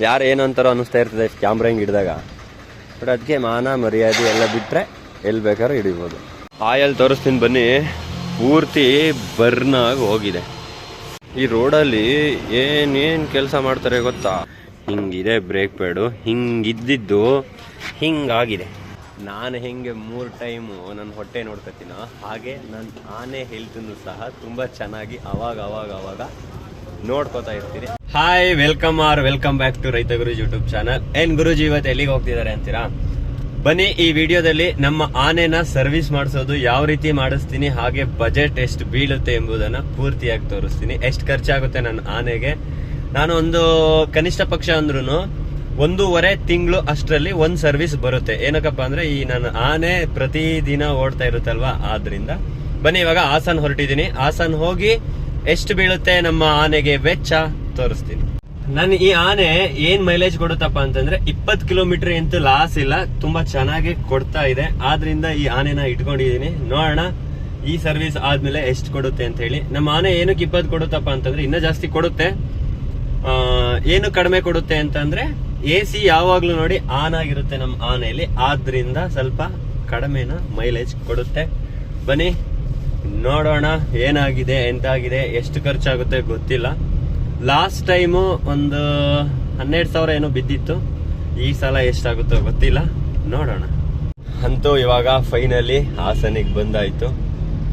ಯಾರು ಏನು ಅಂತಾರೋ ಅನ್ನಿಸ್ತಾ ಇರ್ತದೆ ಕ್ಯಾಮ್ರಾ ಹಿಂಗೆ ಹಿಡಿದಾಗ. ಬಟ್ ಅದಕ್ಕೆ ಮಾನ ಮರ್ಯಾದೆ ಎಲ್ಲ ಬಿಟ್ಟರೆ ಎಲ್ಲಿ ಬೇಕಾದ್ರೂ ಹಿಡಿಬೋದು. ಆಯಲ್ ತೋರಿಸ್ತೀನಿ ಬನ್ನಿ. ಪೂರ್ತಿ ಬರ್ನಾಗಿ ಹೋಗಿದೆ. ಈ ರೋಡಲ್ಲಿ ಏನೇನು ಕೆಲಸ ಮಾಡ್ತಾರೆ ಗೊತ್ತಾ? ಹಿಂಗಿದೆ ಬ್ರೇಕ್ ಪ್ಯಾಡು, ಹಿಂಗಿದ್ದಿದ್ದು ಹಿಂಗಾಗಿದೆ. ನಾನು ಹೆಂಗೆ 3 ಟೈಮು ನನ್ನ ಹೊಟ್ಟೆ ನೋಡ್ಕೊತೀನೋ ಹಾಗೆ ನನ್ನ ಆನೆ ಹೆಲ್ತನ್ನು ಸಹ ತುಂಬ ಚೆನ್ನಾಗಿ ಅವಾಗ ನೋಡ್ಕೋತಾ ಇರ್ತೀನಿ. ಹಾಯ್, ವೆಲ್ಕಮ್ ಬ್ಯಾಕ್ ಟು ರೈತ ಗುರುಜಿ ಯೂಟ್ಯೂಬ್ ಚಾನಲ್. ಏನ್ ಗುರುಜಿ ಇವತ್ತು ಎಲ್ಲಿಗೆ ಹೋಗ್ತಿದ್ದಾರೆ ಅಂತೀರಾ? ಬನ್ನಿ, ಈ ವಿಡಿಯೋದಲ್ಲಿ ನಮ್ಮ ಆನೆನ ಸರ್ವಿಸ್ ಮಾಡಿಸೋದು ಯಾವ ರೀತಿ ಮಾಡಿಸ್ತೀನಿ, ಹಾಗೆ ಬಜೆಟ್ ಎಷ್ಟು ಬೀಳುತ್ತೆ ಎಂಬುದನ್ನ ಪೂರ್ತಿಯಾಗಿ ತೋರಿಸ್ತೀನಿ. ಎಷ್ಟು ಖರ್ಚಾಗುತ್ತೆ ನನ್ನ ಆನೆಗೆ. ನಾನು ಒಂದು ಕನಿಷ್ಠ ಪಕ್ಷ ಅಂದ್ರೂ 1.5 ತಿಂಗಳು ಅಷ್ಟರಲ್ಲಿ ಒಂದು ಸರ್ವಿಸ್ ಬರುತ್ತೆ. ಏನಕ್ಕಪ್ಪ ಅಂದ್ರೆ ಈ ನನ್ನ ಆನೆ ಪ್ರತಿದಿನ ಓಡ್ತಾ ಇರುತ್ತಲ್ವಾ, ಆದ್ರಿಂದ. ಬನ್ನಿ, ಇವಾಗ ಹಾಸನ್ ಹೊರಟಿದ್ದೀನಿ. ಹಾಸನ್ ಹೋಗಿ ಎಷ್ಟು ಬೀಳುತ್ತೆ ನಮ್ಮ ಆನೆಗೆ ವೆಚ್ಚ ತೋರಿಸ್ತೀನಿ. ನನ್ನ ಈ ಆನೆ ಏನ್ ಮೈಲೇಜ್ ಕೊಡುತ್ತಪ್ಪ ಅಂತಂದ್ರೆ 20 ಕಿಲೋಮೀಟರ್ ಅಂತೂ ಲಾಸ್ ಇಲ್ಲ, ತುಂಬಾ ಚೆನ್ನಾಗಿ ಕೊಡ್ತಾ ಇದೆ. ಆದ್ರಿಂದ ಈ ಆನೆನ ಇಟ್ಕೊಂಡಿದೀನಿ. ನೋಡೋಣ ಈ ಸರ್ವಿಸ್ ಆದ್ಮೇಲೆ ಎಷ್ಟು ಕೊಡುತ್ತೆ ಅಂತ ಹೇಳಿ. ನಮ್ಮ ಆನೆ ಏನಕ್ಕೆ 20 ಕೊಡುತ್ತಪ್ಪ ಅಂತಂದ್ರೆ ಇನ್ನೂ ಜಾಸ್ತಿ ಕೊಡುತ್ತೆ. ಏನು ಕಡಿಮೆ ಕೊಡುತ್ತೆ ಅಂತಂದ್ರೆ AC ಯಾವಾಗ್ಲೂ ನೋಡಿ ಆನ್ ಆಗಿರುತ್ತೆ ನಮ್ಮ ಆನೆಯಲ್ಲಿ, ಆದ್ರಿಂದ ಸ್ವಲ್ಪ ಕಡಿಮೆನ ಮೈಲೇಜ್ ಕೊಡುತ್ತೆ. ಬನ್ನಿ ನೋಡೋಣ ಏನಾಗಿದೆ, ಎಂತಾಗಿದೆ, ಎಷ್ಟು ಖರ್ಚಾಗುತ್ತೆ ಗೊತ್ತಿಲ್ಲ. ಲಾಸ್ಟ್ ಟೈಮು ಒಂದು 12,000 ಏನೋ ಬಿದ್ದಿತ್ತು. ಈ ಸಲ ಎಷ್ಟಾಗುತ್ತೋ ಗೊತ್ತಿಲ್ಲ, ನೋಡೋಣ. ಅಂತೂ ಇವಾಗ ಫೈನಲಿ ಹಾಸನಿಗೆ ಬಂದಾಯ್ತು.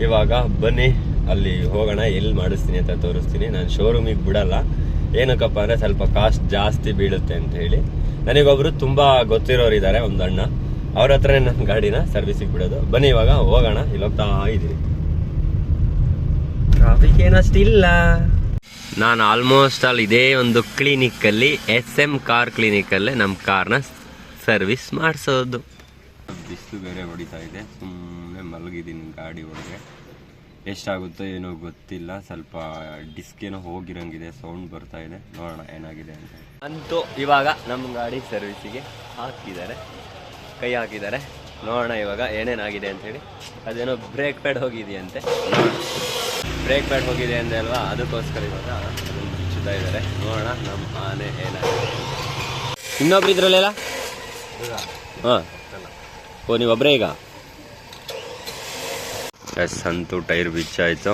ಇವಾಗ ಬನ್ನಿ ಅಲ್ಲಿ ಹೋಗೋಣ, ಎಲ್ಲಿ ಮಾಡಿಸ್ತೀನಿ ಅಂತ ತೋರಿಸ್ತೀನಿ. ನಾನು ಶೋರೂಮಿಗೆ ಬಿಡಲ್ಲ. ಏನಕ್ಕಪ್ಪ ಅಂದ್ರೆ ಸ್ವಲ್ಪ ಕಾಸ್ಟ್ ಜಾಸ್ತಿ ಬೀಳುತ್ತೆ ಅಂತ ಹೇಳಿ. ನನಗೊಬ್ರು ತುಂಬಾ ಗೊತ್ತಿರೋರು ಇದ್ದಾರೆ, ಒಂದು ಅಣ್ಣ. ಅವ್ರ ಹತ್ರನೇ ನನ್ನ ಗಾಡಿನ ಸರ್ವಿಸಿಗೆ ಬಿಡೋದು. ಬನ್ನಿ ಇವಾಗ ಹೋಗೋಣ. ಇಲ್ಲಿ ಹೋಗ್ತಾ ಇದ್ದೀನಿ. ಟ್ರಾಫಿಕ್ ಏನಷ್ಟಿಲ್ಲ. ನಾನು ಆಲ್ಮೋಸ್ಟ್ ಆಲ್ ಇದೇ ಒಂದು ಕ್ಲಿನಿಕಲ್ಲಿ, SM ಕಾರ್ ಕ್ಲಿನಿಕಲ್ಲೇ ನಮ್ಮ ಕಾರ್ನ ಸರ್ವಿಸ್ ಮಾಡಿಸೋದು. ಬಿಸಿಲು ಬೇರೆ ಹೊಡಿತಾ ಇದೆ, ಸುಮ್ಮನೆ ಮಲಗಿದ್ದೀನಿ ಗಾಡಿ ಒಳಗೆ. ಎಷ್ಟಾಗುತ್ತೋ ಏನೋ ಗೊತ್ತಿಲ್ಲ. ಸ್ವಲ್ಪ ಡಿಸ್ಕ್ ಏನೋ ಹೋಗಿರಂಗಿದೆ, ಸೌಂಡ್ ಬರ್ತಾ ಇದೆ. ನೋಡೋಣ ಏನಾಗಿದೆ ಅಂತ. ಅಂತೂ ಇವಾಗ ನಮ್ಮ ಗಾಡಿ ಸರ್ವಿಸಿಗೆ ಕೈ ಹಾಕಿದ್ದಾರೆ. ನೋಡೋಣ ಇವಾಗ ಏನೇನಾಗಿದೆ ಅಂತ ಹೇಳಿ. ಅದೇನೋ ಬ್ರೇಕ್ ಪ್ಯಾಡ್ ಹೋಗಿದೆಯಂತೆ. ಬ್ರೇಕ್ ಪ್ಯಾಡ್ ಹೋಗಿದೆ ಅಂದೆ ಅಲ್ವಾ, ಅದಕ್ಕೋಸ್ಕರ ಇವಾಗ ಅದನ್ನು ಬಿಚ್ಚುತ್ತಾ ಇದ್ದಾರೆ. ನೋಡೋಣ ನಮ್ಮ ಆನೆ ಏನಾಗಿದೆ. ಇನ್ನೊಬ್ರು ಇದ್ರಲ್ಲೆಲ್ಲ ಹಾಂ, ಓ ನೀವೊಬ್ಬರೇ ಈಗ? ಎಸ್, ಅಂತೂ ಟೈರ್ ಬಿಚ್ಚಾಯಿತು.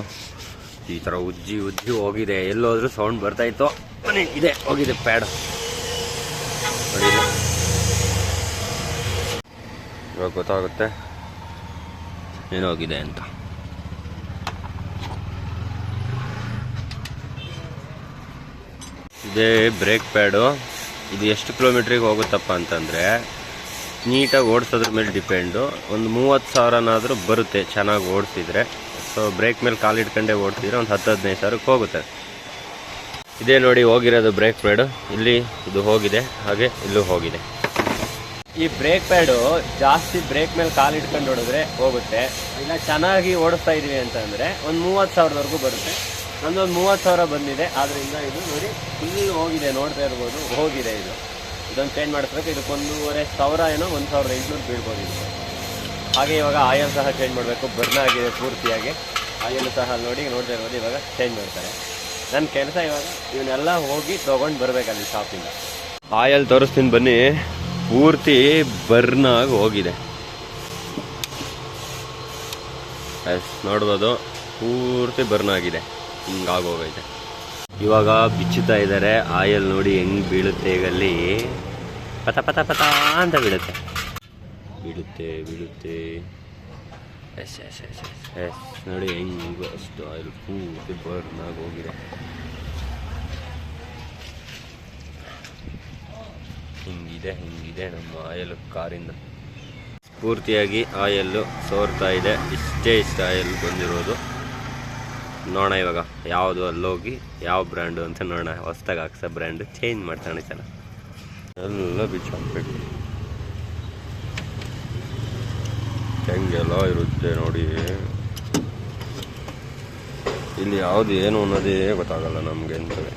ಈ ಥರ ಉಜ್ಜಿ ಹೋಗಿದೆ. ಎಲ್ಲೋದ್ರೂ ಸೌಂಡ್ ಬರ್ತಾಯಿತ್ತು. ಮನೆ ಇದೆ ಹೋಗಿದೆ ಪ್ಯಾಡ್. ನೋಡಿ, ಇವಾಗ ಗೊತ್ತಾಗುತ್ತೆ ಏನೋಗಿದೆ ಅಂತ. ಇದೇ ಬ್ರೇಕ್ ಪ್ಯಾಡು. ಇದು ಎಷ್ಟು ಕಿಲೋಮೀಟ್ರಿಗೆ ಹೋಗುತ್ತಪ್ಪ ಅಂತಂದರೆ ನೀಟಾಗಿ ಓಡಿಸೋದ್ರ ಮೇಲೆ ಡಿಪೆಂಡು. ಒಂದು 30,000ನಾದರೂ ಬರುತ್ತೆ ಚೆನ್ನಾಗಿ ಓಡಿಸಿದ್ರೆ. ಸೊ ಬ್ರೇಕ್ ಮೇಲೆ ಕಾಲು ಇಟ್ಕೊಂಡೇ ಓಡಿಸಿದ್ರೆ ಒಂದು 10-15 ಸಾವಿರಕ್ಕೆ ಹೋಗುತ್ತೆ. ಇದೇ ನೋಡಿ ಹೋಗಿರೋದು ಬ್ರೇಕ್ ಪ್ಯಾಡು. ಇಲ್ಲಿ ಇದು ಹೋಗಿದೆ, ಹಾಗೆ ಇಲ್ಲೂ ಹೋಗಿದೆ. ಈ ಬ್ರೇಕ್ ಪ್ಯಾಡು ಜಾಸ್ತಿ ಬ್ರೇಕ್ ಮೇಲೆ ಕಾಲು ಇಟ್ಕೊಂಡು ಹೊಡೆದ್ರೆ ಹೋಗುತ್ತೆ. ಇಲ್ಲ ಚೆನ್ನಾಗಿ ಓಡಿಸ್ತಾ ಇದೀವಿ ಅಂತಂದರೆ ಒಂದು 30,000ವರೆಗೂ ಬರುತ್ತೆ. ನನ್ನೊಂದು 30,000 ಬಂದಿದೆ. ಆದ್ದರಿಂದ ಇದು ನೋಡಿ ಫುಲ್ ಹೋಗಿದೆ, ನೋಡ್ತಾ ಇರ್ಬೋದು, ಹೋಗಿದೆ. ಇದೊಂದು ಚೇಂಜ್ ಮಾಡಿಸ್ಬೇಕು. ಇದಕ್ಕೆ 1,500 ಏನೋ 1,800 ಬೀಳ್ಬೋದು ಇದು. ಹಾಗೆ ಇವಾಗ ಆಯಲ್ ಸಹ ಚೇಂಜ್ ಮಾಡಬೇಕು. ಬರ್ನ್ ಆಗಿದೆ ಪೂರ್ತಿಯಾಗಿ. ಆಯಲ್ ಸಹ ನೋಡ್ತಾ ಇರ್ಬೋದು, ಇವಾಗ ಚೇಂಜ್ ಮಾಡ್ತಾರೆ. ನನ್ನ ಕೆಲಸ ಇವಾಗ ಇವನ್ನೆಲ್ಲ ಹೋಗಿ ತೊಗೊಂಡು ಬರಬೇಕಲ್ಲಿ ಶಾಪಿಂದ. ಆಯಲ್ ತೋರಿಸ್ತೀನಿ ಬನ್ನಿ. ಪೂರ್ತಿ ಬರ್ನಾಗಿ ಹೋಗಿದೆ. ಎಸ್, ನೋಡ್ಬೋದು ಪೂರ್ತಿ ಬರ್ನ್ ಆಗಿದೆ, ಹಿಂಗಾಗೋಗೈತೆ. ಇವಾಗ ಬಿಚ್ಚುತ್ತಾ ಇದ್ದಾರೆ. ಆಯಲ್ ನೋಡಿ ಹೆಂಗ್ ಬೀಳುತ್ತೆ. ಈಗಲ್ಲಿ ಪತ ಅಂತ ಬೀಳುತ್ತೆ. ಎಸ್ ನೋಡಿ ಹೆಂಗ್ ಅಷ್ಟು ಆಯಿಲ್ ಪೂರ್ತಿ ಬರ್ನಾಗಿ ಹೋಗಿದೆ. ಹಿಂಗಿದೆ ನಮ್ಮ ಆಯಲ್ ಕಾರಿಂದ. ಪೂರ್ತಿಯಾಗಿ ಆಯಲ್ಲು ಸೋರ್ತಾ ಇದೆ. ಇಷ್ಟು ಆಯಲ್ ಬಂದಿರೋದು. ನೋಡೋಣ ಇವಾಗ ಯಾವುದು ಅಲ್ಲೋಗಿ ಯಾವ ಬ್ರ್ಯಾಂಡು ಅಂತ ನೋಡೋಣ. ಹೊಸ್ದಾಗಿ ಹಾಕ್ಸೋ ಬ್ರ್ಯಾಂಡು ಚೇಂಜ್ ಮಾಡ್ತಾನೆ ಚೆನ್ನ ಎಲ್ಲ ಬಿಚ್ಚು ಹಾಕ್ಬೇಕು. ಹೆಂಗೆಲ್ಲ ಇರುತ್ತೆ ನೋಡಿ. ಇಲ್ಲಿ ಯಾವುದು ಏನು ಅನ್ನೋದೇ ಗೊತ್ತಾಗಲ್ಲ ನಮಗೆ ಅಂತೇಳಿ.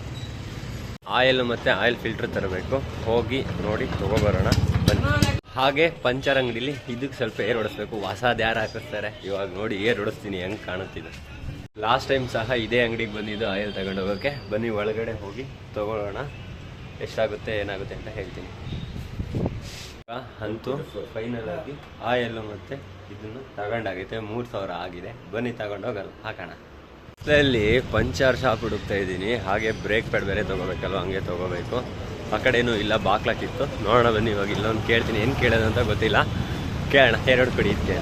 ಆಯಿಲ್ ಮತ್ತು ಆಯಿಲ್ ಫಿಲ್ಟರ್ ತರಬೇಕು. ಹೋಗಿ ನೋಡಿ ತಗೊಬರೋಣ ಬನ್ನಿ. ಹಾಗೆ ಪಂಚರ್ ಅಂಗಡಿಲಿ ಇದಕ್ಕೆ ಸ್ವಲ್ಪ ಏರ್ ಹೊಡಿಸ್ಬೇಕು. ಹೊಸದು ಯಾರು ಹಾಕಿಸ್ತಾರೆ. ಇವಾಗ ನೋಡಿ ಏರ್ ಹೊಡಿಸ್ತೀನಿ ಹೆಂಗೆ ಕಾಣುತ್ತಿದೆ. ಲಾಸ್ಟ್ ಟೈಮ್ ಸಹ ಇದೇ ಅಂಗಡಿಗೆ ಬಂದಿದ್ದು ಆಯಿಲ್ ತಗೊಂಡು ಹೋಗೋಕ್ಕೆ. ಬನ್ನಿ ಒಳಗಡೆ ಹೋಗಿ ತಗೊಳ್ಳೋಣ. ಎಷ್ಟಾಗುತ್ತೆ ಏನಾಗುತ್ತೆ ಅಂತ ಹೇಳ್ತೀನಿ. ಅಂತೂ ಫೈನಲ್ ಆಗಿ ಆಯಲ್ಲು ಮತ್ತು ಇದನ್ನು ತಗೊಂಡಾಗೈತೆ. 3000 ಆಗಿದೆ. ಬನ್ನಿ ತಗೊಂಡೋಗಲ್ಲ ಹಾಕೋಣ. ಅಲ್ಲಿ ಪಂಚರ್ ಶಾಪ್ ಹುಡುಕ್ತಾ ಇದ್ದೀನಿ. ಹಾಗೆ ಬ್ರೇಕ್ ಪ್ಯಾಡ್ ಬೇರೆ ತೊಗೋಬೇಕಲ್ವ, ಹಂಗೆ ತೊಗೋಬೇಕು. ಆ ಕಡೆನೂ ಇಲ್ಲ, ಬಾಕ್ಲಾಕಿತ್ತು. ನೋಡೋಣ ಬನ್ನಿ. ಇವಾಗ ಇಲ್ಲೊಂದು ಕೇಳ್ತೀನಿ, ಏನು ಕೇಳೋದು ಅಂತ ಗೊತ್ತಿಲ್ಲ. ಕೇಳೋಣ. 2 ಕೊಡಿ ಇದಕ್ಕೆ.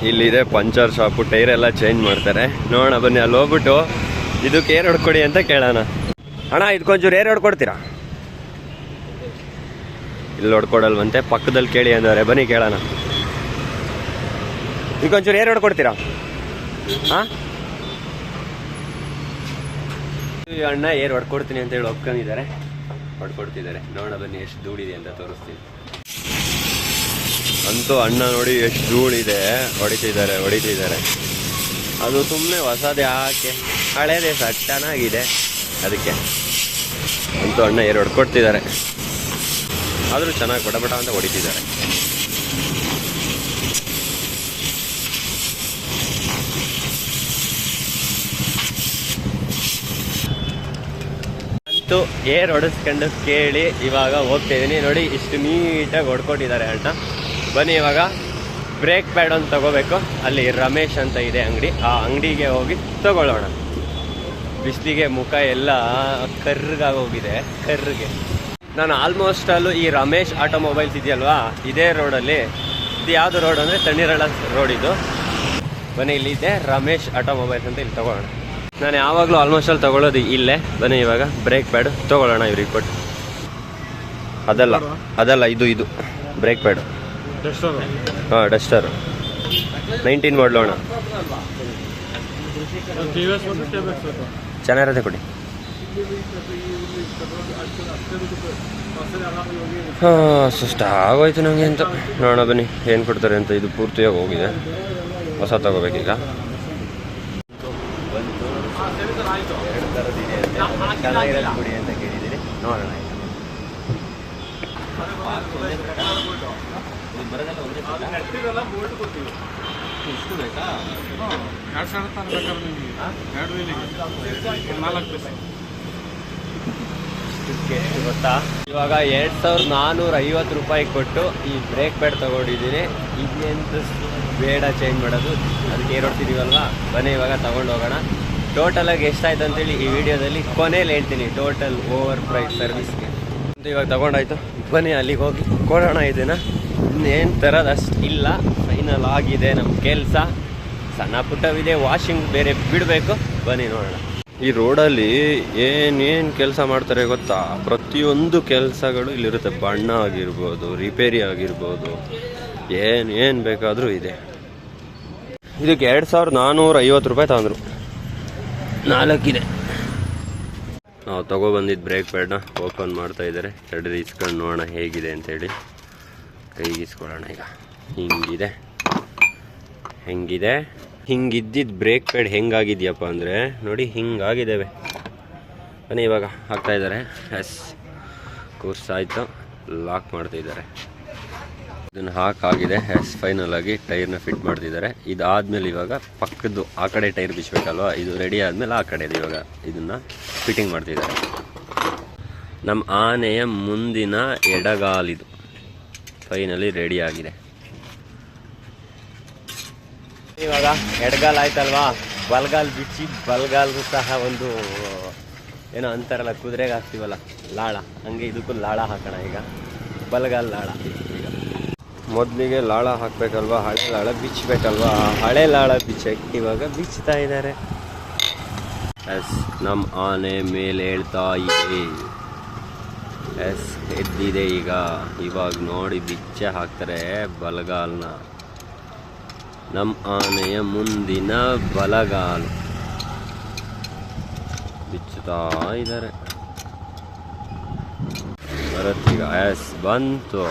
ಇಲ್ಲಿದೆ ಪಂಚರ್ ಶಾಪು, ಟೈರೆಲ್ಲ ಚೇಂಜ್ ಮಾಡ್ತಾರೆ. ನೋಡೋಣ ಬನ್ನಿ. ಅಲ್ಲಿ ಹೋಗ್ಬಿಟ್ಟು ಇದಕ್ಕೆ 2 ಕೊಡಿ ಅಂತ ಕೇಳೋಣ. ಅಣ್ಣ ಇದಕ್ಕೊಂಚೂರು 2 ಕೊಡ್ತೀರಾ? ಇಲ್ಲಿ ಹೊಡ್ಕೊಡಲ್ವಂತೆ, ಪಕ್ಕದಲ್ಲಿ ಕೇಳಿ ಅಂದವ್ರೆ. ಬನ್ನಿ ಕೇಳೋಣ. ಇದಕ್ಕೊಂಚೂರು 2 ಕೊಡ್ತೀರಾ? ಹಾಂ, ಅಣ್ಣ ಹೊಡ್ಕೊಡ್ತೀನಿ ಅಂತ ಹೇಳಿ ಒಪ್ಕೊಂಡಿದ್ದಾರೆ, ಹೊಡ್ಕೊಡ್ತಿದ್ದಾರೆ. ನೋಡೋಣ ಬನ್ನಿ ಎಷ್ಟು ಧೂಳಿದೆ ಅಂತ ತೋರಿಸ್ತೀನಿ. ಅಂತೂ ಅಣ್ಣ ನೋಡಿ ಎಷ್ಟು ಧೂಳಿದೆ. ಹೊಡಿತಿದ್ದಾರೆ. ಅದು ಸುಮ್ಮನೆ ಹೊಸದೇ ಹಾಕಿ ಹಳೇದೇ ಸರ್, ಚೆನ್ನಾಗಿದೆ ಅದಕ್ಕೆ. ಅಂತೂ ಅಣ್ಣ ಹೊಡ್ಕೊಡ್ತಿದ್ದಾರೆ, ಆದರೂ ಚೆನ್ನಾಗಿ ಬಡಬಡ ಅಂತ ಹೊಡಿತಿದ್ದಾರೆ. ಅಂತೂ ಹೊಡಿಸ್ಕೊಂಡು ಕೇಳಿ ಇವಾಗ ಹೋಗ್ತಾ ಇದ್ದೀನಿ. ನೋಡಿ ಇಷ್ಟು ನೀಟಾಗಿ ಹೊಡ್ಕೊಟ್ಟಿದ್ದಾರೆ ಅಣ್ಣ. ಬನ್ನಿ ಇವಾಗ ಬ್ರೇಕ್ ಪ್ಯಾಡ್ ಒಂದು ತಗೋಬೇಕು. ಅಲ್ಲಿ ರಮೇಶ್ ಅಂತ ಇದೆ ಅಂಗಡಿ, ಆ ಅಂಗಡಿಗೆ ಹೋಗಿ ತಗೊಳ್ಳೋಣ. ಬಿಸಿಲಿಗೆ ಮುಖ ಎಲ್ಲ ಕರ್ರಗಾಗೋಗಿದೆ. ನಾನು ಆಲ್ಮೋಸ್ಟ್ ಅಲ್ಲೂ ಈ ರಮೇಶ್ ಆಟೋಮೊಬೈಲ್ಸ್ ಇದೆಯಲ್ವಾ, ಇದೇ ರೋಡಲ್ಲಿ. ಇದು ಯಾವುದು ರೋಡ್ ಅಂದರೆ ತಣ್ಣೀರಳ ರೋಡ್ ಇದು. ಬನ್ನಿ ಇಲ್ಲಿದೆ ರಮೇಶ್ ಆಟೋಮೊಬೈಲ್ಸ್ ಅಂತ, ಇಲ್ಲಿ ತಗೊಳ್ಳೋಣ. ನಾನು ಯಾವಾಗಲೂ ಆಲ್ಮೋಸ್ಟ್ ಅಲ್ಲಿ ತಗೊಳ್ಳೋದು ಇಲ್ಲೇ. ಬನ್ನಿ ಇವಾಗ ಬ್ರೇಕ್ ಪ್ಯಾಡ್ ತೊಗೊಳ್ಳೋಣ ಇವ್ರಿಗೆ ಕೊಟ್ಟು. ಅದಲ್ಲ ಇದು ಬ್ರೇಕ್ ಪ್ಯಾಡು. ಹಾಂ, ಡಸ್ಟರು 19 ಮಾಡಲೋಣ. ಚೆನ್ನಾಗಿರುತ್ತೆ ಕೊಡಿ. ಹಾಂ, ಸುಷ್ಟ ಆಗೋಯ್ತು ನನಗೆ ಅಂತ. ನೋಡೋಣ ಬನ್ನಿ ಏನು ಕೊಡ್ತಾರೆ ಅಂತ. ಇದು ಪೂರ್ತಿಯಾಗಿ ಹೋಗಿದೆ, ಹೊಸ ತಗೋಬೇಕೀಗ. ಚೆನ್ನಾಗಿರೋದು ಕೊಡಿ ಅಂತ ಕೇಳಿದ್ದೀನಿ. ನೋಡೋಣ. ಇಷ್ಟು ಬೇಕಾ? ಎಷ್ಟು ಗೊತ್ತಾ? ಇವಾಗ 2450 ರೂಪಾಯಿ ಕೊಟ್ಟು ಈ ಬ್ರೇಕ್ ಪ್ಯಾಡ್ ತಗೊಂಡಿದ್ದೀನಿ. ಇದೆಂತ ಬೇಡ ಚೇಂಜ್ ಮಾಡೋದು, ಅದಕ್ಕೆ ಏರೋಡ್ತಿದ್ದೀವಲ್ವಾ. ಬನ್ನಿ ಇವಾಗ ತಗೊಂಡು ಹೋಗೋಣ. ಟೋಟಲಾಗಿ ಎಷ್ಟಾಯ್ತು ಅಂತೇಳಿ ಈ ವಿಡಿಯೋದಲ್ಲಿ ಕೊನೆಯಲ್ಲಿ ಹೇಳ್ತೀನಿ. ಟೋಟಲ್ ಓವರ್ ಪ್ರೈಸ್ ಸರ್ವಿಸ್ಗೆ ಅಂತ ಇವಾಗ ತಗೊಂಡಾಯ್ತು. ಬನ್ನಿ ಅಲ್ಲಿಗೆ ಹೋಗಿ ಕೊಡೋಣ. ಇದನ್ನು ಇನ್ನೇನು ತರೋದು ಅಷ್ಟಿಲ್ಲ, ಫೈನಲ್ ಆಗಿದೆ ನಮ್ಮ ಕೆಲಸ. ಸಣ್ಣ ಪುಟ್ಟವಿದೆ, ವಾಷಿಂಗ್ ಬೇರೆ ಬಿಡಬೇಕು. ಬನ್ನಿ ನೋಡೋಣ. ಈ ರೋಡಲ್ಲಿ ಏನೇನು ಕೆಲಸ ಮಾಡ್ತಾರೆ ಗೊತ್ತಾ? ಪ್ರತಿಯೊಂದು ಕೆಲಸಗಳು ಇಲ್ಲಿರುತ್ತೆ. ಬಣ್ಣ ಆಗಿರ್ಬೋದು, ರಿಪೇರಿ ಆಗಿರ್ಬೋದು, ಏನು ಬೇಕಾದರೂ ಇದೆ. ಇದಕ್ಕೆ 2450 ರೂಪಾಯಿ ತಗೊಂಡ್ರು. 4 ಇದೆ. ನಾವು ತೊಗೊಬಂದಿದ್ದು ಬ್ರೇಕ್ ಪ್ಯಾಡ್ನ ಓಪನ್ ಮಾಡ್ತಾ ಇದ್ದಾರೆ. 2 ಇಸ್ಕೊಂಡು ನೋಡೋಣ ಹೇಗಿದೆ ಅಂತೇಳಿ. ಕೈಗಿಸ್ಕೊಳ್ಳೋಣ ಈಗ. ಹಿಂಗಿದ್ದಿದ್ದು ಬ್ರೇಕ್ ಪ್ಯಾಡ್ ಹೆಂಗಾಗಿದೆಯಪ್ಪ ಅಂದರೆ ನೋಡಿ, ಹಿಂಗಾಗಿದ್ದಾವೆ. ಬನ್ನಿ ಇವಾಗ ಹಾಕ್ತಾಯಿದ್ದಾರೆ. ಕೋರ್ಸ್ ಆಯಿತು, ಲಾಕ್ ಮಾಡ್ತಾಯಿದ್ದಾರೆ. ಇದನ್ನು ಹಾಕಾಗಿದೆ. ಫೈನಲ್ ಆಗಿ ಟೈರ್ನ ಫಿಟ್ ಮಾಡ್ತಿದ್ದಾರೆ. ಇದಾದಮೇಲೆ ಇವಾಗ ಪಕ್ಕದ್ದು ಆ ಕಡೆ ಟೈರ್ ಬಿಚ್ಚಬೇಕಲ್ವ, ಇದು ರೆಡಿ ಆದಮೇಲೆ ಆ ಕಡೆ ಇವಾಗ ಇದನ್ನು ಫಿಟ್ಟಿಂಗ್ ಮಾಡ್ತಿದ್ದಾರೆ. ನಮ್ಮ ಆನೆಯ ಮುಂದಿನ ಎಡಗಾಲಿದು ಫೈನಲಿ ರೆಡಿ ಆಗಿದೆ. ಇವಾಗ ಎಡಗಾಲ್ ಆಯ್ತಲ್ವಾ, ಬಲ್ಗಾಲ್ ಬಿಚ್ಚಿ ಬಲ್ಗಾಲ್ಗೂ ಸಹ ಒಂದು ಏನೋ ಅಂತಾರಲ್ಲ, ಕುದುರೆಗೆ ಹಾಕ್ತೀವಲ್ಲ ಲಾಳ, ಹಂಗೆ ಇದಕ್ಕೂ ಲಾಳ ಹಾಕೋಣ. ಈಗ ಬಲ್ಗಾಲ್ ಲಾಳ. ಈಗ ಮೊದಲಿಗೆ ಲಾಳ ಹಾಕಬೇಕಲ್ವಾ, ಹಳೆ ಲಾಳ ಬಿಚ್ಚಬೇಕಲ್ವಾ. ಹಳೆ ಲಾಳ ಬಿಚ್ಚಕ್ಕೆ ಇವಾಗ ಬಿಚ್ತಾ ಇದ್ದಾರೆ. ನಮ್ಮ ಆನೆ ಮೇಲೆ ಹೇಳ್ತಾ ಇದೆ. ಎದ್ದಿದೆ ಈಗ. ಇವಾಗ ನೋಡಿ ಬಿಚ್ಚೆ ಹಾಕ್ತಾರೆ ಬಲಗಾಲ್ನ. ನಮ್ಮ ಆನೆಯ ಮುಂದಿನ ಬಲಗಾಲು ಬಿಚ್ಚುತ್ತಾ ಇದ್ದಾರೆ. ಬರುತ್ತೀಗ. ಬಂತು.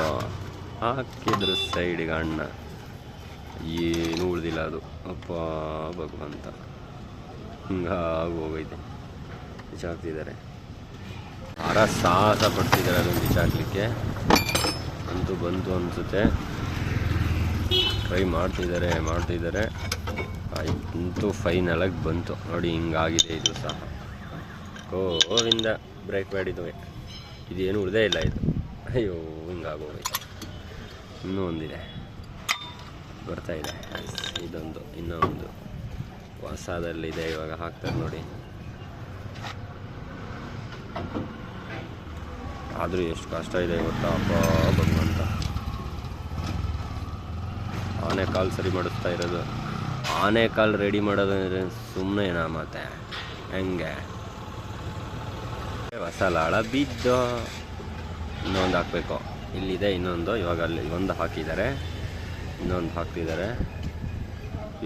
ಹಾಕಿದ್ರು ಸೈಡಿಗೆ ಅಣ್ಣ. ಏನು ಉಳಿದಿಲ್ಲ ಅದು. ಅಪ್ಪ ಭಗವಂತ, ಹಿಂಗಾಗಿ ಹೋಗೈತೆ. ಬಿಚ್ಚಾಕ್ತಿದ್ದಾರೆ. ಸಾಹಸ ಪಡ್ತಿದ್ದಾರೆ ಅದನ್ನು ಬಿಚ್ಚಾಕ್ಲಿಕ್ಕೆ. ಅಂತೂ ಬಂತು ಅನಿಸುತ್ತೆ. ಟ್ರೈ ಮಾಡ್ತಿದ್ದಾರೆ. ಅಂತೂ ಫೈನಲಾಗಿ ಬಂತು ನೋಡಿ. ಹಿಂಗಾಗಿದೆ ಇದು ಸಹ. ಗೋವಿಂದ ಬ್ರೇಕ್ ಪ್ಯಾಡ್ ಇದು. ಇದೇನು ಉಳಿದೇ ಇಲ್ಲ ಇದು. ಅಯ್ಯೋ ಹಿಂಗಾಗೋಗೈತೆ. ಇನ್ನೂ ಒಂದಿದೆ ಬರ್ತಾಯಿದೆ. ಇದೊಂದು ಇನ್ನೂ ಒಂದು ಹೊಸದಲ್ಲಿದೆ, ಇವಾಗ ಹಾಕ್ತಾರೆ ನೋಡಿ. ಆದರೂ ಎಷ್ಟು ಕಷ್ಟ ಇದೆ ಗೊತ್ತಾ ಅಪ್ಪ ಭಗವಂತ. ಆನೆ ಕಾಲು ಸರಿ ಮಾಡಿಸ್ತಾ ಇರೋದು. ಆನೆ ಕಾಲು ರೆಡಿ ಮಾಡೋದಂದ್ರೆ ಸುಮ್ಮನೆನಾ ಮತ್ತೆ ಹೆಂಗೆ? ಹೊಸ ಲಾಳ ಬಿದ್ದು ಇನ್ನೊಂದು ಹಾಕಬೇಕು. ಇಲ್ಲಿದೆ ಇನ್ನೊಂದು, ಇವಾಗ ಅಲ್ಲಿ ಒಂದು ಹಾಕಿದ್ದಾರೆ, ಇನ್ನೊಂದು ಹಾಕ್ತಿದ್ದಾರೆ.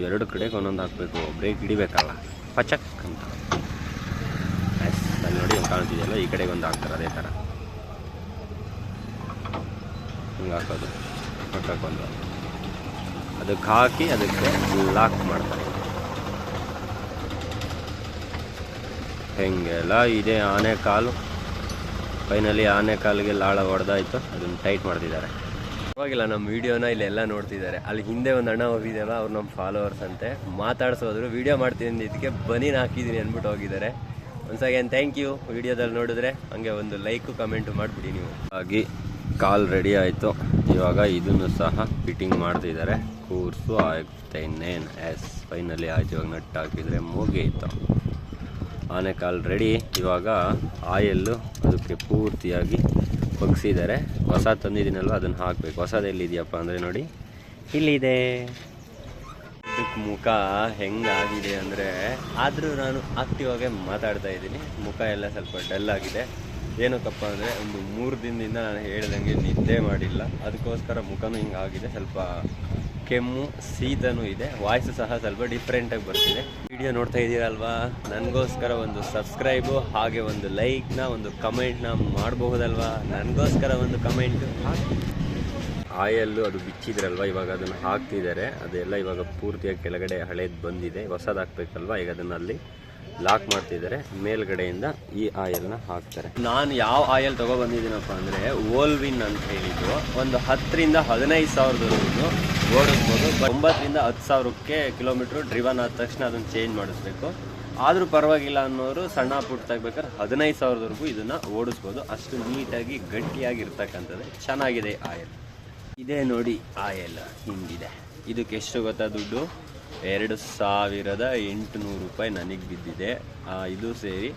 ಎರಡು ಕಡೆಗೆ ಒಂದೊಂದು ಹಾಕಬೇಕು, ಬ್ರೇಕ್ ಹಿಡಿಬೇಕಲ್ಲ ಪಚಕ್ ಅಂತ. ಅಲ್ಲಿ ನೋಡಿ ಕಾಣ್ತಿದೆಯಲ್ಲ, ಈ ಕಡೆಗೆ ಒಂದು ಹಾಕ್ತಾರೆ ಅದೇ ಥರ ಹಿಂಗೆ ಹಾಕೋದು. ಹಾಕೋದು ಅದಕ್ಕೆ ಹಾಕಿ ಅದಕ್ಕೆ ಲಾಕ್ ಮಾಡ್ತಾರೆ. ಹೆಂಗೆಲ್ಲ ಇದೆ ಆನೆ ಕಾಲು. ಫೈನಲಿ ಆನೆ ಕಾಲಿಗೆ ಲಾಳ ಹೊಡೆದಾಯ್ತು, ಅದನ್ನು ಟೈಟ್ ಮಾಡ್ತಿದ್ದಾರೆ. ಪರವಾಗಿಲ್ಲ, ನಮ್ಮ ವೀಡಿಯೋನ ಇಲ್ಲೆಲ್ಲ ನೋಡ್ತಿದ್ದಾರೆ. ಅಲ್ಲಿ ಹಿಂದೆ ಒಂದು ಅಣ್ಣ ಹೋಗಿದ್ದಾರಲ್ಲ, ಅವ್ರು ನಮ್ಮ ಫಾಲೋವರ್ಸ್ ಅಂತೆ. ಮಾತಾಡ್ಸೋದ್ರು, ವೀಡಿಯೋ ಮಾಡ್ತೀನಿ ಇದಕ್ಕೆ ಬನ್ನಿ ಹಾಕಿದ್ದೀನಿ ಅಂದ್ಬಿಟ್ಟು ಹೋಗಿದ್ದಾರೆ. Once again thank you. ವೀಡಿಯೋದಲ್ಲಿ ನೋಡಿದ್ರೆ ಹಂಗೆ ಒಂದು ಲೈಕು ಕಮೆಂಟು ಮಾಡಿಬಿಡಿ ನೀವು. ಹಾಗೆ ಕಾಲ್ ರೆಡಿ ಆಯಿತು. ಇವಾಗ ಇದನ್ನು ಸಹ ಫಿಟ್ಟಿಂಗ್ ಮಾಡ್ತಿದ್ದಾರೆ. ಕೂರ್ಸು ಆಗುತ್ತೆ ಇನ್ನೇನು. ಫೈನಲಿ ಆಯ್ತು. ಇವಾಗ ನಟ್ಟು ಹಾಕಿದರೆ ಮುಗಿಯಿತು. ಆನೆ ಕಾಲು ರೆಡಿ. ಇವಾಗ ಆಯಲ್ಲು ಅದಕ್ಕೆ ಪೂರ್ತಿಯಾಗಿ ಒಗ್ಸಿದ್ದಾರೆ. ಹೊಸ ತಂದಿದ್ದೀನಲ್ವ ಅದನ್ನು ಹಾಕಬೇಕು. ಹೊಸದು ಎಲ್ಲಿದೆಯಪ್ಪ ಅಂದರೆ ನೋಡಿ ಇಲ್ಲಿದೆ. ಇದಕ್ಕೆ ಮುಖ ಹೆಂಗಾಗಿದೆ ಅಂದರೆ, ಆದರೂ ನಾನು ಆಕ್ಟಿವ್ ಆಗಿ ಮಾತಾಡ್ತಾ ಇದ್ದೀನಿ. ಮುಖ ಎಲ್ಲ ಸ್ವಲ್ಪ ಡಲ್ ಆಗಿದೆ. ಏನಕ್ಕಪ್ಪ ಅಂದರೆ ಒಂದು 3 ದಿನದಿಂದ ನಾನು ಹೇಳ್ದಂಗೆ ನಿದ್ದೆ ಮಾಡಿಲ್ಲ, ಅದಕ್ಕೋಸ್ಕರ ಮುಖನೂ ಹಿಂಗಾಗಿದೆ. ಸ್ವಲ್ಪ ಕೆಮ್ಮು ಶೀತನೂ ಇದೆ. ವಾಯ್ಸು ಸಹ ಸ್ವಲ್ಪ ಡಿಫ್ರೆಂಟಾಗಿ ಬರ್ತಿದೆ. ವಿಡಿಯೋ ನೋಡ್ತಾ ಇದ್ದೀರಲ್ವಾ, ನನಗೋಸ್ಕರ ಒಂದು ಸಬ್ಸ್ಕ್ರೈಬು ಹಾಗೆ ಒಂದು ಲೈಕ್ನ ಒಂದು ಕಮೆಂಟ್ನ ಮಾಡಬಹುದಲ್ವಾ? ನನಗೋಸ್ಕರ ಒಂದು ಕಮೆಂಟು ಹಾಕಿ. ಆಯಲ್ಲು ಅದು ಬಿಚ್ಚಿದ್ರಲ್ವ, ಇವಾಗ ಅದನ್ನು ಹಾಕ್ತಿದ್ದಾರೆ. ಅದೆಲ್ಲ ಇವಾಗ ಪೂರ್ತಿಯಾಗಿ ಕೆಳಗಡೆ ಹಳೇದು ಬಂದಿದೆ, ಹೊಸದು ಹಾಕ್ಬೇಕಲ್ವ. ಈಗ ಅದನ್ನು ಅಲ್ಲಿ ಲಾಕ್ ಮಾಡ್ತಿದ್ದಾರೆ. ಮೇಲ್ಗಡೆಯಿಂದ ಈ ಆಯಲ್ನ ಹಾಕ್ತಾರೆ. ನಾನು ಯಾವ ಆಯಲ್ ತೊಗೊಬಂದಿದ್ದೀನಪ್ಪ ಅಂದರೆ ವೋಲ್ವಿನ್ ಅಂತ ಹೇಳಿದ್ದು. ಒಂದು 10 ರಿಂದ 15 ಸಾವಿರದವರೆಗೂ ಓಡಿಸ್ಬೋದು. 9 ರಿಂದ 10 ಸಾವಿರಕ್ಕೆ ಕಿಲೋಮೀಟ್ರ್ ಡ್ರಿವನ್ ಆದ ತಕ್ಷಣ ಅದನ್ನು ಚೇಂಜ್ ಮಾಡಿಸ್ಬೇಕು. ಆದರೂ ಪರವಾಗಿಲ್ಲ ಅನ್ನೋರು ಸಣ್ಣ ಪುಟ್ಟ ತೆಗಬೇಕಾದ್ರೆ 15 ಸಾವಿರದವರೆಗೂ ಇದನ್ನು ಓಡಿಸ್ಬೋದು. ಅಷ್ಟು ನೀಟಾಗಿ ಗಟ್ಟಿಯಾಗಿರ್ತಕ್ಕಂಥದ್ದು ಚೆನ್ನಾಗಿದೆ ಆಯಲ್. ಇದೇ ನೋಡಿ ಆಯಲ್ ಹಿಂಗಿದೆ. ಇದಕ್ಕೆ ಎಷ್ಟು ಗೊತ್ತಾ ದುಡ್ಡು? 2800 ರೂಪಾಯಿ ನನಗೆ ಬಿದ್ದಿದೆ. ಇದು ಸೇರಿ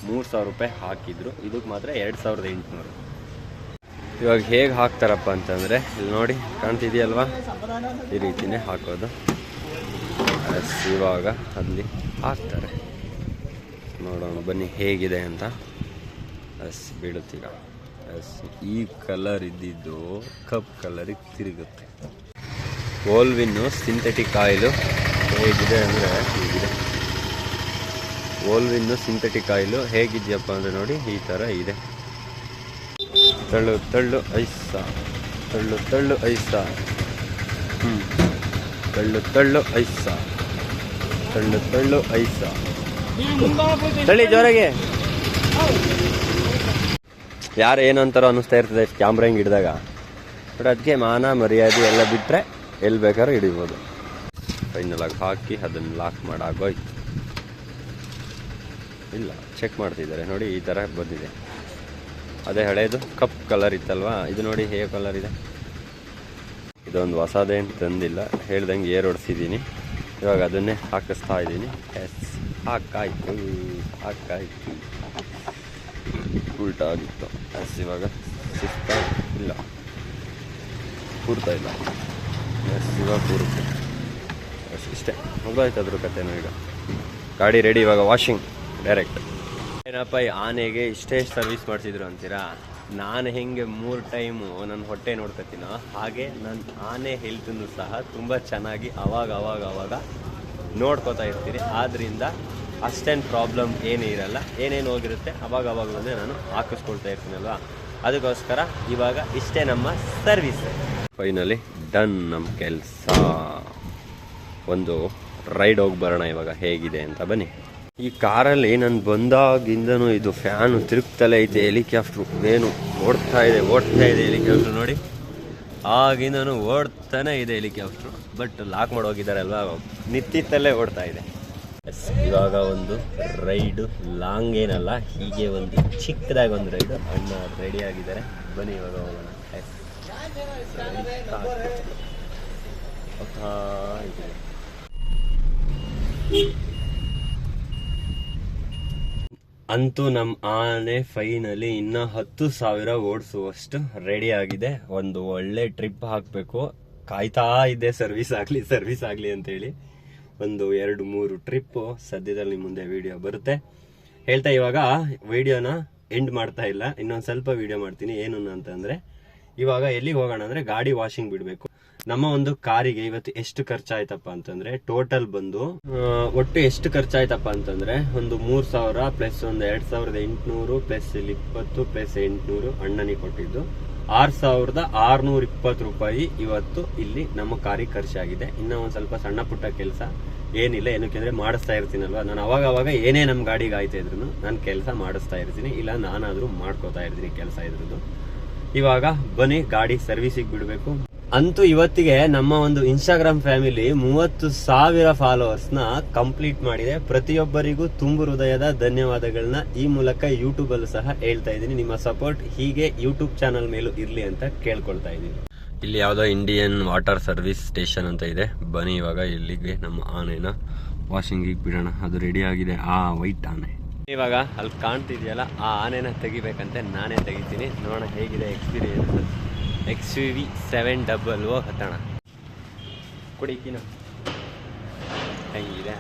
3000 ರೂಪಾಯಿ ಹಾಕಿದ್ರು. ಇದಕ್ಕೆ ಮಾತ್ರ 2800. ಇವಾಗ ಹೇಗೆ ಹಾಕ್ತಾರಪ್ಪ ಅಂತಂದರೆ ಇಲ್ಲಿ ನೋಡಿ ಕಾಣ್ತಿದೆಯಲ್ವಾ, ಈ ರೀತಿಯೇ ಹಾಕೋದು. ಇವಾಗ ಅಲ್ಲಿ ಹಾಕ್ತಾರೆ. ನೋಡೋಣ ಬನ್ನಿ ಹೇಗಿದೆ ಅಂತ. ಬೀಳುತ್ತೀಗ. ಈ ಕಲರ್ ಇದ್ದಿದ್ದು ಕಪ್ ಕಲರಿಗೆ ತಿರುಗುತ್ತೆ. ವೋಲ್ವಿನ್ನು ಸಿಂಥೆಟಿಕ್ ಆಯಿಲು ಹೇಗಿದೆ ಅಂದರೆ ಹೀಗಿದೆ. ವೋಲ್ವಿನ್ನು ಸಿಂಥೆಟಿಕ್ ಆಯಿಲು ಹೇಗಿದೆಯಪ್ಪ ಅಂದರೆ ನೋಡಿ ಈ ಥರ ಇದೆ. ತಳ್ಳು ತಳ್ಳು ಐಸ, ತಳ್ಳು ತಳ್ಳು ಐಸ, ತಳ್ಳು ತಳ್ಳು ಐಸ, ತಳ್ಳು ತಳ್ಳು ಐಸ, ತಳ್ಳಿ ಜೋರಾಗೆ. ಯಾರು ಏನು ಅಂತಾರೋ ಅನ್ನಿಸ್ತಾ ಇರ್ತದೆ ಕ್ಯಾಮ್ರಾ ಹಿಂಗೆ ಹಿಡಿದಾಗ. ಬಟ್ ಅದಕ್ಕೆ ಮಾನ ಮರ್ಯಾದೆ ಎಲ್ಲ ಬಿಟ್ಟರೆ ಎಲ್ಲಿ ಬೇಕಾದ್ರೂ ಹಿಡಿಬೋದು. ಫೈನಲ್ ಆಗಿ ಹಾಕಿ ಅದನ್ನು ಲಾಕ್ ಮಾಡಾಗೋಯ್ತು. ಇಲ್ಲ ಚೆಕ್ ಮಾಡ್ತಿದ್ದಾರೆ ನೋಡಿ, ಈ ಥರ ಬಂದಿದೆ. ಅದೇ ಹಳೇದು ಕಪ್ ಕಲರ್ ಇತ್ತಲ್ವಾ, ಇದು ನೋಡಿ ಹೇಗೆ ಕಲರ್ ಇದೆ. ಇದೊಂದು ಹೊಸದೇನು ತಂದಿಲ್ಲ, ಹೇಳ್ದಂಗೆ ಏರ್ ಹೊಡ್ಸಿದ್ದೀನಿ. ಇವಾಗ ಅದನ್ನೇ ಹಾಕಿಸ್ತಾ ಇದ್ದೀನಿ. ಹಾಕಾಯ್ತು ಹಾಕಾಯ್ತು. ಉಲ್ಟಾ ಆಗಿತ್ತು. ಇವಾಗ ಸಿಗ್ತಾ ಇಲ್ಲ, ಕೂರ್ತಾ ಇಲ್ಲ. ಇವಾಗ ಕೂರುತ್ತೆ. ಇಷ್ಟೇ ಮುಗಿದೋಯ್ತು ಅದ್ರ ಕಥೆನೂ. ಈಗ ಗಾಡಿ ರೆಡಿ. ಇವಾಗ ವಾಷಿಂಗ್ ಡೈರೆಕ್ಟ್. ಏನಪ್ಪ ಈ ಆನೆಗೆ ಇಷ್ಟೇ ಸರ್ವಿಸ್ ಮಾಡಿಸಿದ್ರು ಅಂತೀರಾ? ನಾನು ಹೆಂಗೆ 3 ಟೈಮು ನನ್ನ ಹೊಟ್ಟೆ ನೋಡ್ಕೊತೀನೋ ಹಾಗೆ ನನ್ನ ಆನೆ ಹೆಲ್ತನ್ನು ಸಹ ತುಂಬ ಚೆನ್ನಾಗಿ ಅವಾಗ ನೋಡ್ಕೋತಾ ಇರ್ತೀನಿ. ಆದ್ದರಿಂದ ಅಷ್ಟೇನು ಪ್ರಾಬ್ಲಮ್ ಏನೂ ಇರಲ್ಲ. ಏನೇನು ಹೋಗಿರುತ್ತೆ ಅವಾಗ ಬಂದರೆ ನಾನು ಹಾಕಿಸ್ಕೊಳ್ತಾ ಇರ್ತೀನಲ್ವ, ಅದಕ್ಕೋಸ್ಕರ ಇವಾಗ ಇಷ್ಟೇ ನಮ್ಮ ಸರ್ವಿಸ್. ಫೈನಲಿ ಡನ್ ನಮ್ಮ ಕೆಲಸ. ಒಂದು ರೈಡ್ ಹೋಗಿ ಬರೋಣ ಇವಾಗ ಹೇಗಿದೆ ಅಂತ ಬನ್ನಿ. ಈ ಕಾರಲ್ಲಿ ನಾನು ಬಂದಾಗಿಂದನೂ ಇದು ಫ್ಯಾನು ತಿರುಗ್ತಲೇ ಐತೆ. ಹೆಲಿಕಾಪ್ಟ್ರು ಏನು ಓಡ್ತಾ ಇದೆ ಹೆಲಿಕಾಪ್ಟ್ರು ನೋಡಿ. ಆಗಿಂದನೂ ಓಡ್ತಾನೆ ಇದೆ ಹೆಲಿಕಾಪ್ಟ್ರು. ಬಟ್ ಲಾಕ್ ಮಾಡೋಗಿದ್ದಾರೆ ಅಲ್ವಾ, ನಿಂತಿತ್ತಲ್ಲೇ ಓಡ್ತಾ ಇದೆ. ಇವಾಗ ಒಂದು ರೈಡು ಲಾಂಗ್ ಏನಲ್ಲ, ಹೀಗೆ ಒಂದು ಚಿಕ್ಕದಾಗಿ ಒಂದು ರೈಡು. ಅಣ್ಣ ರೆಡಿ ಆಗಿದ್ದಾರೆ, ಬನ್ನಿ ಇವಾಗ ಹೋಗೋಣ. ಅಂತೂ ನಮ್ಮ ಆನೆ ಫೈನಲಿ ಇನ್ನ 10,000 ಓಡಿಸುವಷ್ಟು ರೆಡಿ ಆಗಿದೆ. ಒಂದು ಒಳ್ಳೆ ಟ್ರಿಪ್ ಹಾಕ್ಬೇಕು, ಕಾಯ್ತಾ ಇದ್ದೆ ಸರ್ವಿಸ್ ಆಗ್ಲಿ ಅಂತ ಹೇಳಿ. ಒಂದು 2-3 ಟ್ರಿಪ್ ಸದ್ಯದಲ್ಲಿ ನಿಮ್ಮ ಮುಂದೆ ವಿಡಿಯೋ ಬರುತ್ತೆ. ಹೇಳ್ತಾ ಇವಾಗ ವಿಡಿಯೋನ ಎಂಡ್ ಮಾಡ್ತಾ ಇಲ್ಲ, ಇನ್ನೊಂದು ಸ್ವಲ್ಪ ವಿಡಿಯೋ ಮಾಡ್ತೀನಿ. ಏನು ಅಂತಂದ್ರೆ ಇವಾಗ ಎಲ್ಲಿಗೆ ಹೋಗೋಣ ಅಂದ್ರೆ ಗಾಡಿ ವಾಷಿಂಗ್ ಬಿಡಬೇಕು. ನಮ್ಮ ಒಂದು ಕಾರಿಗೆ ಇವತ್ತು ಎಷ್ಟು ಖರ್ಚಾಯ್ತಪ್ಪ ಅಂತಂದ್ರೆ ಟೋಟಲ್ ಬಂದು ಒಟ್ಟು ಎಷ್ಟು ಖರ್ಚಾಯ್ತಪ್ಪ ಅಂತಂದ್ರೆ ಒಂದು 3,000 ಪ್ಲಸ್ ಒಂದು 2,800 ಪ್ಲಸ್ 20 ಪ್ಲಸ್ 800 ಅಣ್ಣನಿಗೆ ಕೊಟ್ಟಿದ್ದು 6,620 ರೂಪಾಯಿ ಇವತ್ತು ಇಲ್ಲಿ ನಮ್ಮ ಕಾರಿಗೆ ಖರ್ಚಾಗಿದೆ. ಇನ್ನ ಒಂದ್ ಸ್ವಲ್ಪ ಸಣ್ಣ ಪುಟ್ಟ ಕೆಲಸ ಏನಿಲ್ಲ, ಏನಕ್ಕೆ ಮಾಡಿಸ್ತಾ ಇರ್ತೀನಲ್ವಾ ನಾನು. ಅವಾಗ ಏನೇ ನಮ್ಮ ಗಾಡಿಗೆ ಆಯ್ತಾ ಇದ್ರು ನಾನು ಕೆಲಸ ಮಾಡಿಸ್ತಾ ಇರ್ತೀನಿ, ಇಲ್ಲ ನಾನಾದ್ರೂ ಮಾಡ್ಕೋತಾ ಇರ್ತೀನಿ ಕೆಲಸ ಇದ್ರದ್ದು. ಇವಾಗ ಬನ್ನಿ ಗಾಡಿ ಸರ್ವಿಸಿಗೆ ಬಿಡಬೇಕು. ಅಂತೂ ಇವತ್ತಿಗೆ ನಮ್ಮ ಒಂದು ಇನ್ಸ್ಟಾಗ್ರಾಮ್ ಫ್ಯಾಮಿಲಿ 30,000 ಫಾಲೋವರ್ಸ್ ನ ಕಂಪ್ಲೀಟ್ ಮಾಡಿದೆ. ಪ್ರತಿಯೊಬ್ಬರಿಗೂ ತುಂಬು ಹೃದಯದ ಧನ್ಯವಾದಗಳನ್ನ ಈ ಮೂಲಕ ಯೂಟ್ಯೂಬ್ ಅಲ್ಲೂ ಸಹ ಹೇಳ್ತಾ ಇದ್ದೀನಿ. ನಿಮ್ಮ ಸಪೋರ್ಟ್ ಹೀಗೆ ಯೂಟ್ಯೂಬ್ ಚಾನಲ್ ಮೇಲೂ ಇರ್ಲಿ ಅಂತ ಕೇಳ್ಕೊಳ್ತಾ ಇದ್ದೀನಿ. ಇಲ್ಲಿ ಯಾವ್ದೋ ಇಂಡಿಯನ್ ವಾಟರ್ ಸರ್ವಿಸ್ ಸ್ಟೇಷನ್ ಅಂತ ಇದೆ. ಬನ್ನಿ ಇವಾಗ ಇಲ್ಲಿಗೆ ನಮ್ಮ ಆನೆನ ವಾಷಿಂಗ್ ಬಿಡೋಣ. ಅದು ರೆಡಿ ಆಗಿದೆ, ಆ ವೈಟ್ ಆನೆ. ಇವಾಗ ಅಲ್ಲಿ ಕಾಣ್ತಿದ್ಯಲ್ಲ, ಆ ಆನೆನ ತೆಗಿಬೇಕಂತೆ ನಾನೇ ತೆಗಿತೀನಿ. ನೋಡೋಣ ಹೇಗಿದೆ ಎಕ್ಸ್ಪೀರಿಯನ್ಸ್. XUV 700 ಹತ್ತಣ ಕುಡಿಕಿನ ಹೆಂಗಿದೆ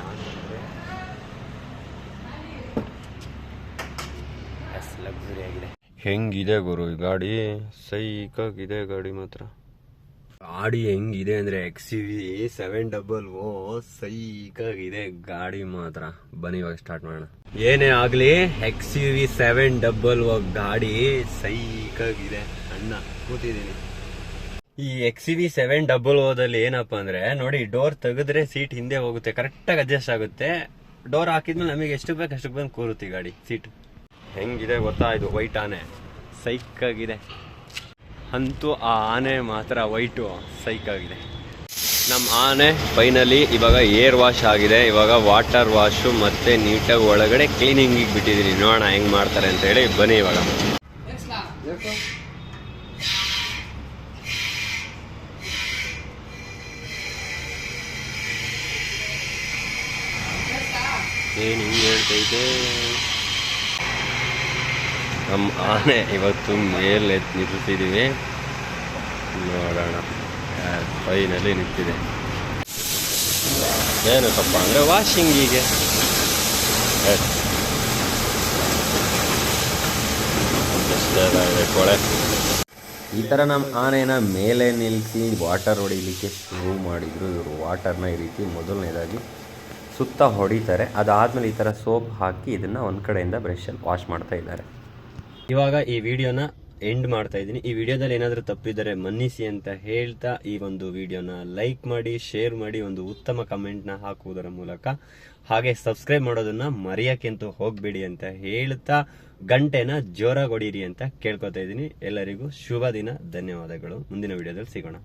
ಲಕ್ಸುರಿ ಆಗಿದೆ. ಹೆಂಗಿದೆ ಗುರು ಈ ಗಾಡಿ, ಸೈಕಾಗಿದೆ ಗಾಡಿ ಮಾತ್ರ. ಗಾಡಿ ಹೆಂಗಿದೆ ಅಂದ್ರೆ XUV 700 ಸೈಕಾಗಿದೆ ಗಾಡಿ ಮಾತ್ರ. ಬನ್ನಿ ಇವಾಗ ಸ್ಟಾರ್ಟ್ ಮಾಡೋಣ. ಏನೇ ಆಗ್ಲಿ XUV 700 ಗಾಡಿ ಸೈಕಾಗಿದೆ. ಅಣ್ಣ ಕೂತಿದ್ದೀನಿ. ಈ XUV 700 ಏನಪ್ಪ ಅಂದ್ರೆ ನೋಡಿ, ಡೋರ್ ತೆಗೆದ್ರೆ ಸೀಟ್ ಹಿಂದೆ ಹೋಗುತ್ತೆ, ಕರೆಕ್ಟಾಗಿ ಅಡ್ಜಸ್ಟ್ ಆಗುತ್ತೆ. ಡೋರ್ ಹಾಕಿದ್ಮೇಲೆ ನಮಗೆ ಎಷ್ಟು ಬೇಕು ಅಷ್ಟಕ್ಕೆ ಬಂದು ಕೂರುತ್ತೆ ಗಾಡಿ ಸೀಟ್. ಹೆಂಗಿದೆ ಗೊತ್ತಾ, ಇದು ವೈಟ್ ಆನೆ ಸೈಕಾಗಿದೆ. ಅಂತೂ ಆ ಆನೆ ಮಾತ್ರ ವೈಟು ಸೈಕಾಗಿದೆ. ನಮ್ಮ ಆನೆ ಫೈನಲಿ ಇವಾಗ ಏರ್ ವಾಶ್ ಆಗಿದೆ. ಇವಾಗ ವಾಟರ್ ವಾಶು ಮತ್ತೆ ನೀಟಾಗಿ ಒಳಗಡೆ ಕ್ಲೀನಿಂಗಿಗೆ ಬಿಟ್ಟಿದ್ದೀನಿ. ನೋಡೋಣ ಹೆಂಗ್ ಮಾಡ್ತಾರೆ ಅಂತ ಹೇಳಿ. ಬನ್ನಿ ಇವಾಗ. ಏನು ಹಿಂಗೆ ಹೇಳ್ತೈತೆ ನಮ್ಮ ಆನೆ. ಇವತ್ತು ಮೇಲೆ ನಿಲ್ಲಿಸಿದ್ದೀವಿ, ನೋಡೋಣ. ಫೈನಲಿ ನಿಂತಿದೆ. ಏನಕ್ಕಪ್ಪ ಅಂದರೆ ವಾಷಿಂಗಿಗೆ. ಕೊಳೆ ಈ ಥರ ನಮ್ಮ ಆನೆನ ಮೇಲೆ ನಿಲ್ಲಿಸಿ ವಾಟರ್ ಹೊಡಿಲಿಕ್ಕೆ ಶುರು ಮಾಡಿದ್ರು ಇವರು. ವಾಟರ್ನ ಈ ರೀತಿ ಮೊದಲನೇದಾಗಿ ಸುತ್ತ ಹೊಡಿತಾರೆ, ಅದಾದ್ಮೇಲೆ ಈ ಥರ ಸೋಪ್ ಹಾಕಿ ಇದನ್ನ ಒಂದು ಕಡೆಯಿಂದ ಬ್ರಷಲ್ಲಿ ವಾಶ್ ಮಾಡ್ತಾ ಇದ್ದಾರೆ. ಇವಾಗ ಈ ವಿಡಿಯೋನ ಎಂಡ್ ಮಾಡ್ತಾ ಇದ್ದೀನಿ. ಈ ವಿಡಿಯೋದಲ್ಲಿ ಏನಾದರೂ ತಪ್ಪಿದರೆ ಮನ್ನಿಸಿ ಅಂತ ಹೇಳ್ತಾ ಈ ಒಂದು ವಿಡಿಯೋನ ಲೈಕ್ ಮಾಡಿ, ಶೇರ್ ಮಾಡಿ, ಒಂದು ಉತ್ತಮ ಕಮೆಂಟ್ನ ಹಾಕುವುದರ ಮೂಲಕ, ಹಾಗೆ ಸಬ್ಸ್ಕ್ರೈಬ್ ಮಾಡೋದನ್ನ ಮರೆಯೋಕ್ಕಂತೂ ಹೋಗ್ಬೇಡಿ ಅಂತ ಹೇಳ್ತಾ ಗಂಟೆನ ಜೋರಾಗಿ ಹೊಡೀರಿ ಅಂತ ಕೇಳ್ಕೊತಾ ಇದ್ದೀನಿ. ಎಲ್ಲರಿಗೂ ಶುಭ ದಿನ, ಧನ್ಯವಾದಗಳು. ಮುಂದಿನ ವಿಡಿಯೋದಲ್ಲಿ ಸಿಗೋಣ.